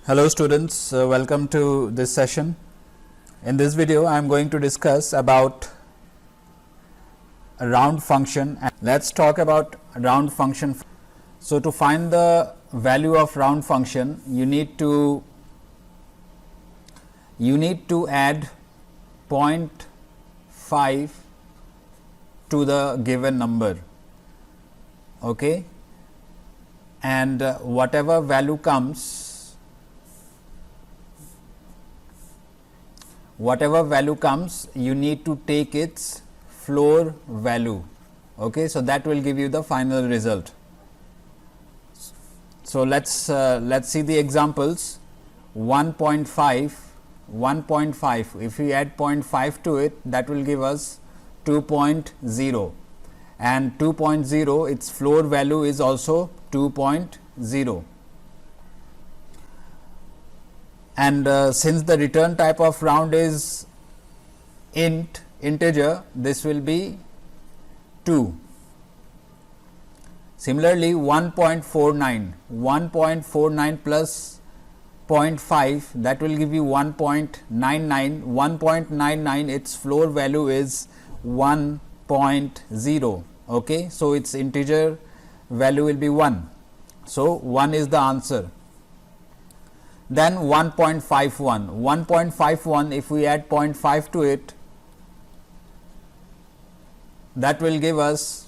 Hello students, welcome to this session. In this video I am going to discuss about a round function. Let's talk about round function. So to find the value of round function, you need to add 0.5 to the given number, okay, and whatever value comes, you need to take its floor value, okay. So that will give you the final result. So let's see the examples. 1.5, if we add 0.5 to it, that will give us 2.0, and 2.0, its floor value is also 2.0. And since the return type of round is integer, this will be 2. Similarly, 1.49 plus 0.5, that will give you 1.99. 1.99, its floor value is 1.0, okay. So its integer value will be 1. So 1 is the answer. Then 1.51, if we add 0.5 to it, that will give us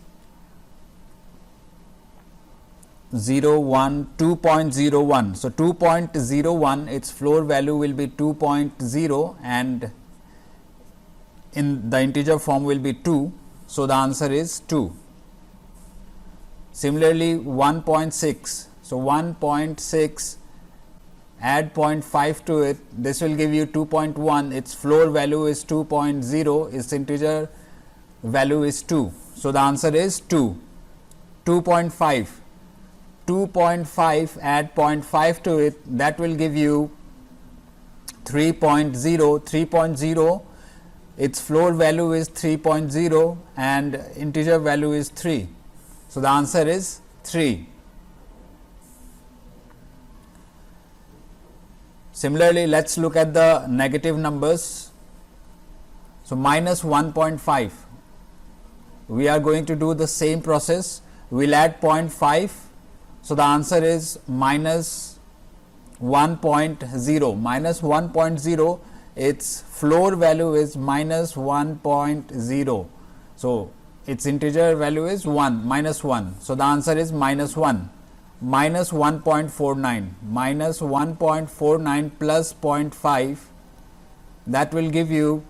2.01. So 2.01, its floor value will be 2.0, and in the integer form will be 2. So the answer is 2. Similarly, 1.6. So 1.6, add 0.5 to it, this will give you 2.1, its floor value is 2.0, its integer value is 2. So the answer is 2. 2.5, add 0.5 to it, that will give you 3.0. 3.0, its floor value is 3.0 and integer value is 3. So the answer is 3. Similarly, let's look at the negative numbers. So minus 1.5, we are going to do the same process. We will add 0.5. So the answer is minus 1.0. Minus 1.0, its floor value is minus 1.0. So its integer value is 1, minus 1. So the answer is minus 1. Minus 1.49, minus 1.49 plus 0.5, that will give you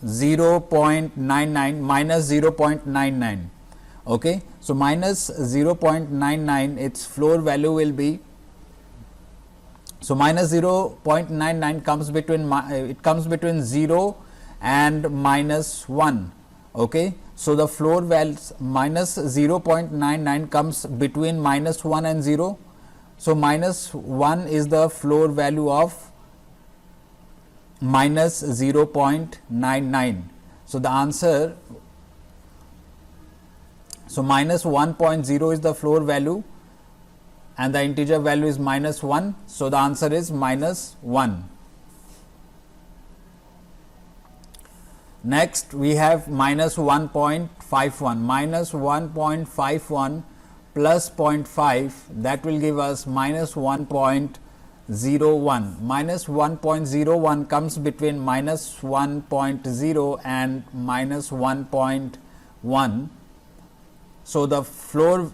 0.99, minus 0.99, okay. So minus 0.99, its floor value will be, so minus 0.99 comes between 0 and minus 1, okay. So the floor value minus 0.99 comes between minus 1 and 0. So minus 1 is the floor value of minus 0.99. So the answer, so minus 1.0 is the floor value and the integer value is minus 1. So the answer is minus 1. Next we have minus 1.51, minus 1.51 plus 0.5, that will give us minus 1.01. Minus 1.01 comes between minus 1.0 and minus 1.1. So the floor,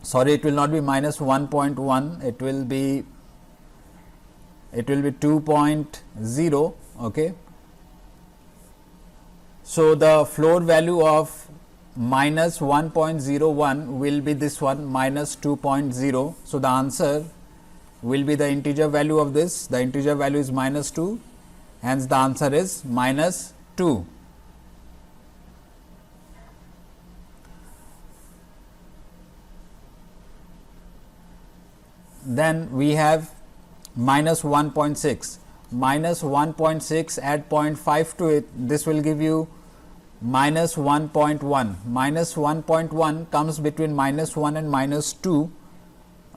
sorry, it will not be minus 1.1, it will be 2.0, okay. So the floor value of minus 1.01 will be this one, minus 2.0. So the answer will be the integer value of this. The integer value is minus 2, hence the answer is minus 2. Then we have minus 1.6. Minus 1.6, add 0.5 to it, this will give you minus 1.1. Minus 1.1 comes between minus 1 and minus 2,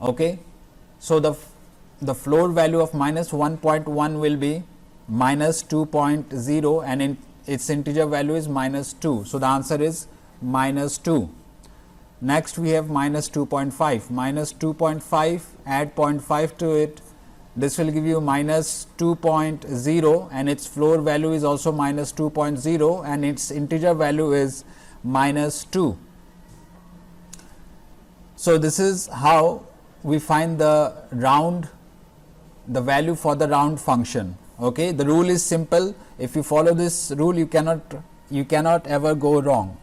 okay. So, the floor value of minus 1.1 will be minus 2.0 and its integer value is minus 2. So, the answer is minus 2. Next we have minus 2.5, minus 2.5, add 0.5 to it, this will give you minus 2.0 and its floor value is also minus 2.0 and its integer value is minus 2. So, this is how we find the value for the round function. Okay. The rule is simple. If you follow this rule, you cannot ever go wrong.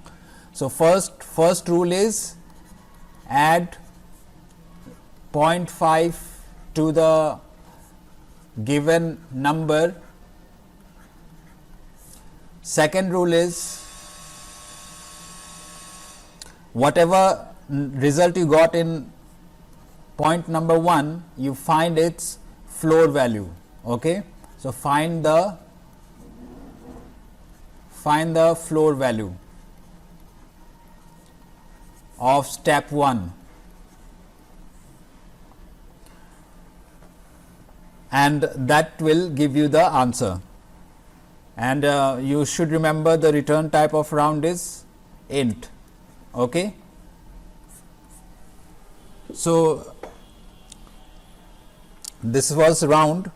So, first rule is add 0.5 to the given number. Second rule is whatever result you got in point number 1, you find its floor value. Okay. So, find the floor value of step 1 and that will give you the answer. And you should remember the return type of round is int. Okay. So, this was round.